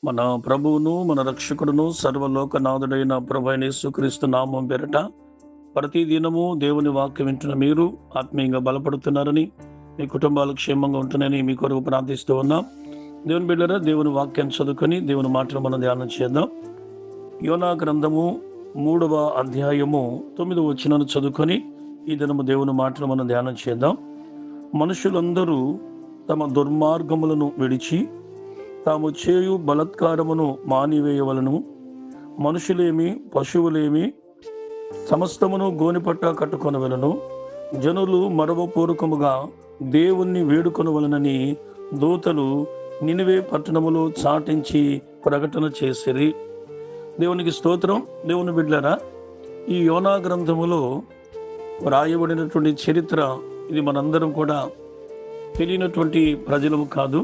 మన ప్రభువును మన రక్షకుడును సర్వలోకనాథుడైన ప్రభువైన యేసుక్రీస్తు నామం పేరట ప్రతి దినము దేవుని వాక్యం వింటున్న మీరు ఆత్మీయంగా బలపడుతున్నారని, మీ కుటుంబాలు క్షేమంగా ఉంటున్నారని మీ కొరకు ప్రార్థిస్తూ ఉన్నాం. దేవుని బిడ్డలారా, దేవుని వాక్యాన్ని చదువుకొని దేవుని మాటలు మనం ధ్యానం చేద్దాం. యోనా గ్రంథము 3వ అధ్యాయము 9వ వచనాన్ని చదువుకొని ఈ దినము దేవుని మాటలు మనం ధ్యానం చేద్దాం. మనుషులందరూ తమ దుర్మార్గములను విడిచి తాము చేయు బలత్కారమును మానివేయవలను. మనుషులేమి పశువులేమి సమస్తమును గోనిపట్ట కట్టుకొనవలను. జనులు మరవపూర్వకముగా దేవుణ్ణి వేడుకొనవలనని దూతలు నినివే పట్టణములో చాటించి ప్రకటన చేసిరి. దేవునికి స్తోత్రం. దేవుని బిడ్డలారా, ఈ యోనా గ్రంథములో రాయబడినటువంటి చరిత్ర ఇది మనందరం కూడా తెలియనటువంటి ప్రజలము కాదు.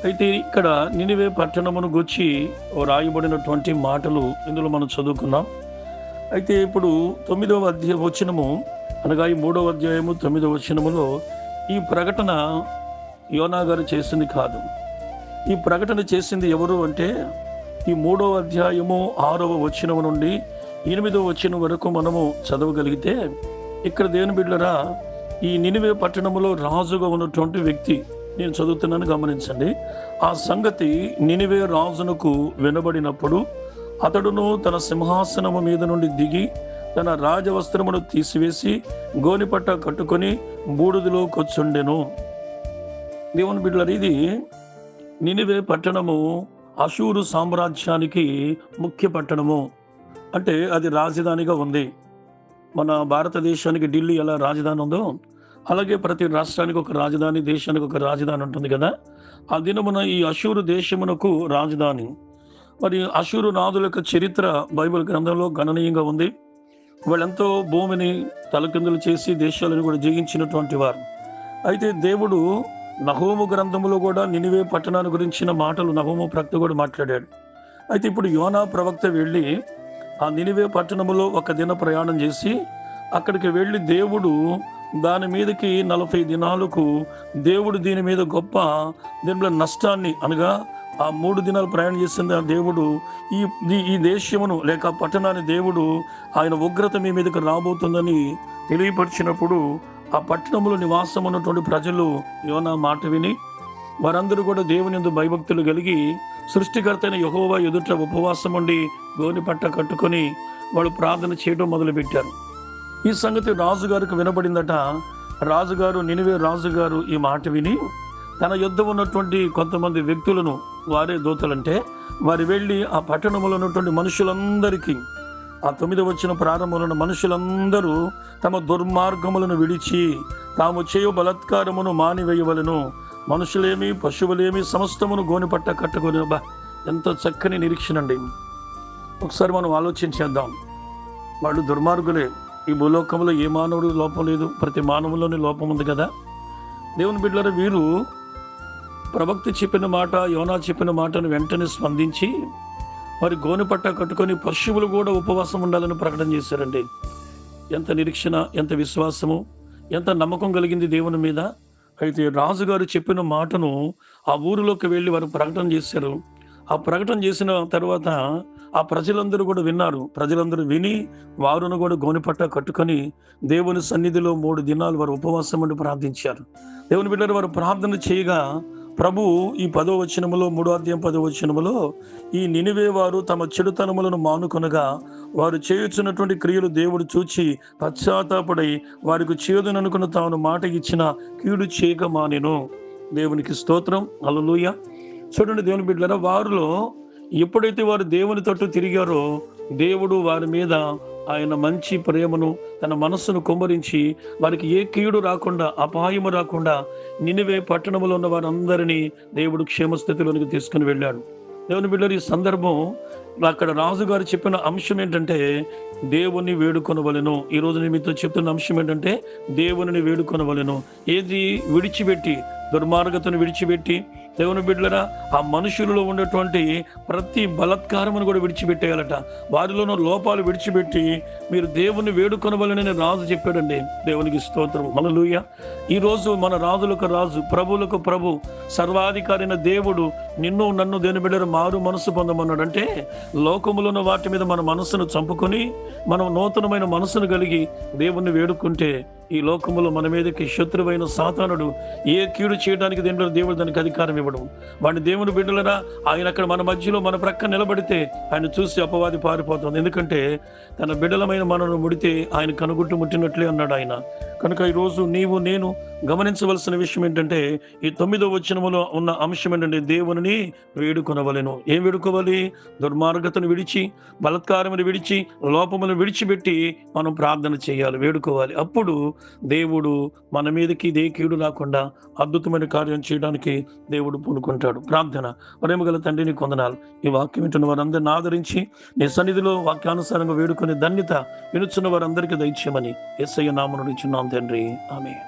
అయితే ఇక్కడ నినివే పట్టణమును గురించి రాయబడినటువంటి మాటలు ఇందులో మనం చదువుకున్నాం. అయితే ఇప్పుడు 9వ వచనము అనగా ఈ 3వ అధ్యాయము 9వ వచనములో ఈ ప్రకటన యోనా గారు చేసింది కాదు. ఈ ప్రకటన చేసింది ఎవరు అంటే, ఈ 3వ అధ్యాయము 6వ వచనము నుండి 8వ వచనం వరకు మనము చదవగలిగితే, ఇక్కడ దేవుని బిడ్డలారా, ఈ నినివే పట్టణములో రాజుగా ఉన్నటువంటి వ్యక్తి నేను చదువుతున్నాను, గమనించండి. ఆ సంగతి నినివే రాజునకు వినబడినప్పుడు అతడును తన సింహాసనము మీద నుండి దిగి తన రాజవస్త్రమును తీసివేసి గోనిపట్ట కట్టుకొని బూడిదలో కూర్చుండెను. దేవుని బిడ్డలారా, ఇది నినివే పట్టణము అషూరు సామ్రాజ్యానికి ముఖ్య పట్టణము. అంటే అది రాజధానిగా ఉంది. మన భారతదేశానికి ఢిల్లీ ఎలా రాజధాని ఉందో, అలాగే ప్రతి రాష్ట్రానికి ఒక రాజధాని, దేశానికి ఒక రాజధాని ఉంటుంది కదా. ఆ దినమున ఈ అషూరు దేశమునకు రాజధాని. మరి అషూరు నాదుల యొక్క చరిత్ర బైబిల్ గ్రంథంలో గణనీయంగా ఉంది. వాళ్ళెంతో భూమిని తలకిందులు చేసి దేశాలను కూడా జయించినటువంటి వారు. అయితే దేవుడు నహూము గ్రంథములో కూడా నినివే పట్టణాన్ని గురించిన మాటలు నహూము ప్రవక్త కూడా మాట్లాడాడు. అయితే ఇప్పుడు యోనా ప్రవక్త వెళ్ళి ఆ నినివే పట్టణములో ఒక దిన ప్రయాణం చేసి అక్కడికి వెళ్ళి దేవుడు దాని మీదకి 40 దినాలకు దేవుడు దీని మీద గొప్ప దీనిలో నష్టాన్ని, అనగా ఆ 3 దినాలు ప్రయాణం చేసింది ఆ దేవుడు ఈ దేశమును లేక పట్టణాన్ని దేవుడు ఆయన ఉగ్రత మీ మీదకి రాబోతుందని తెలియపరిచినప్పుడు ఆ పట్టణంలో నివాసం ఉన్నటువంటి ప్రజలు యోనా మాట విని వారందరూ కూడా దేవుని యందు భయభక్తులు కలిగి సృష్టికర్తైన యెహోవా ఎదుట ఉపవాసం ఉండి గోనిపట్ట కట్టుకొని వాళ్ళు ప్రార్థన చేయడం మొదలుపెట్టారు. ఈ సంగతి రాజుగారికి వినబడిందట. రాజుగారు, నినివే రాజుగారు ఈ మాట విని తన యుద్ధ ఉన్నటువంటి కొంతమంది వ్యక్తులను, వారే దూతలంటే వారు వెళ్ళి ఆ పట్టణంలో ఉన్నటువంటి మనుషులందరికీ, ఆ 9వ వచనం ప్రారంభంలో ఉన్న మనుషులందరూ తమ దుర్మార్గములను విడిచి తాము చేయు బలత్కారమును మానివేయవలను. మనుషులేమి పశువులేమి సమస్తమును గోనిపట్ట కట్టుకొని. ఎంత చక్కని నిరీక్షణ అండి. ఒకసారి మనం ఆలోచించేద్దాం. వాళ్ళు దుర్మార్గులే. ఈ భూలోకంలో ఏ మానవుడు లోపం లేదు, ప్రతి మానవులోని లోపం ఉంది కదా. దేవుని బిడ్డలారా, వీరు ప్రవక్త చెప్పిన మాట, యోనా చెప్పిన మాటను వెంటనే స్పందించి మరి గోనిపట్ట కట్టుకొని పశువులు కూడా ఉపవాసం ఉండాలని ప్రకటన చేశారండి. ఎంత నిరీక్షణ, ఎంత విశ్వాసము, ఎంత నమ్మకం కలిగింది దేవుని మీద. అయితే రాజుగారు చెప్పిన మాటను ఆ ఊరిలోకి వెళ్ళి వారు ప్రకటన చేశారు. ఆ ప్రకటన చేసిన తర్వాత ఆ ప్రజలందరూ కూడా విన్నారు. ప్రజలందరూ విని వారును కూడా గోనిపట్ట కట్టుకొని దేవుని సన్నిధిలో 3 దినాలు వారు ఉపవాసం ఉండి ప్రార్థించారు. దేవుని బిడ్డలు వారు ప్రార్థన చేయగా ప్రభు ఈ 10వ వచనములో, 3వ అధ్యాయం 10వ వచనములో, ఈ నినివే వారు తమ చెడుతనములను మానుకొనగా వారు చేయుచున్నటువంటి క్రియలు దేవుడు చూచి పశ్చాత్తాపడై వారికి చేదుననుకున్న తాను మాట ఇచ్చిన కీడు చేయక మానెను. దేవునికి స్తోత్రం. హల్లెలూయా. చూడండి దేవుని బిడ్డలారా, వారిలో ఎప్పుడైతే వారు దేవుని తట్టు తిరిగారో దేవుడు వారి మీద ఆయన మంచి ప్రేమను, తన మనస్సును కుమ్మరించి వారికి ఏ కీడు రాకుండా, అపాయము రాకుండా నినివే పట్టణంలో ఉన్న వారందరినీ దేవుడు క్షేమస్థితిలోనికి తీసుకుని వెళ్ళాడు. దేవుని బిడ్డలారా, ఈ సందర్భం అక్కడ రాజుగారు చెప్పిన అంశం ఏంటంటే దేవుని వేడుకొనవలెను. ఈరోజు నేను మీతో చెప్తున్న అంశం ఏంటంటే దేవుని వేడుకొనవలెను. ఏది విడిచిపెట్టి దుర్మార్గతను విడిచిపెట్టి, దేవుని బిడ్డలరా, ఆ మనుషులలో ఉన్నటువంటి ప్రతి బలత్కారమును కూడా విడిచిపెట్టేయాలట. వారిలోని లోపాలు విడిచిపెట్టి మీరు దేవుని వేడుకొనవలనని రాజు చెప్పాడండి. దేవునికి స్తోత్రం, హల్లెలూయా. ఈరోజు మన రాజులకు రాజు, ప్రభువులకు ప్రభు, సర్వాధికారైన దేవుడు నిన్ను నన్ను దేవుని బిడ్డలు మారు మనసు పొందమన్నాడు. అంటే లోకములో ఉన్న వాటి మీద మన మనసును చంపుకొని మనం నూతనమైన మనసును కలిగి దేవుణ్ణి వేడుకుంటే ఈ లోకములో మన మీదకి శత్రువైన సాతానుడు ఏ కీడు చేయడానికి దేవుడు దానికి అధికారం ఇవ్వడం. వాడిని దేవుని బిడ్డలరా, ఆయన అక్కడ మన మధ్యలో మన ప్రక్క నిలబడితే ఆయన చూసి అపవాది పారిపోతుంది. ఎందుకంటే తన బిడ్డలమైన మనను ముడితే ఆయన కనుగుట్టు ముట్టినట్లే అన్నాడు ఆయన. కనుక ఈరోజు నీవు నేను గమనించవలసిన విషయం ఏంటంటే, ఈ 9వ వచనములో ఉన్న అంశం ఏంటంటే, దేవుని వేడుకొనవలెను. ఏం వేడుకోవాలి? దుర్మార్గతను విడిచి, బలత్కారమును విడిచి, లోపమును విడిచిపెట్టి మనం ప్రార్థన చేయాలి, వేడుకోవాలి. అప్పుడు దేవుడు మన మీదకి ఇదే కీడు రాకుండా అద్భుతమైన కార్యం చేయడానికి దేవుడు పూనుకుంటాడు. ప్రార్థన. ప్రేమగల తండ్రి, నీకు వందనాలు. ఈ వాక్యం వింటున్న వారందరిని ఆదరించి నీ సన్నిధిలో వాక్యానుసారంగా వేడుకునే ధన్యత వినుచున్న వారందరికీ దయచేయమని యేసయ్య నామమున అడుగుచున్నాం తండ్రి. ఆమేన్.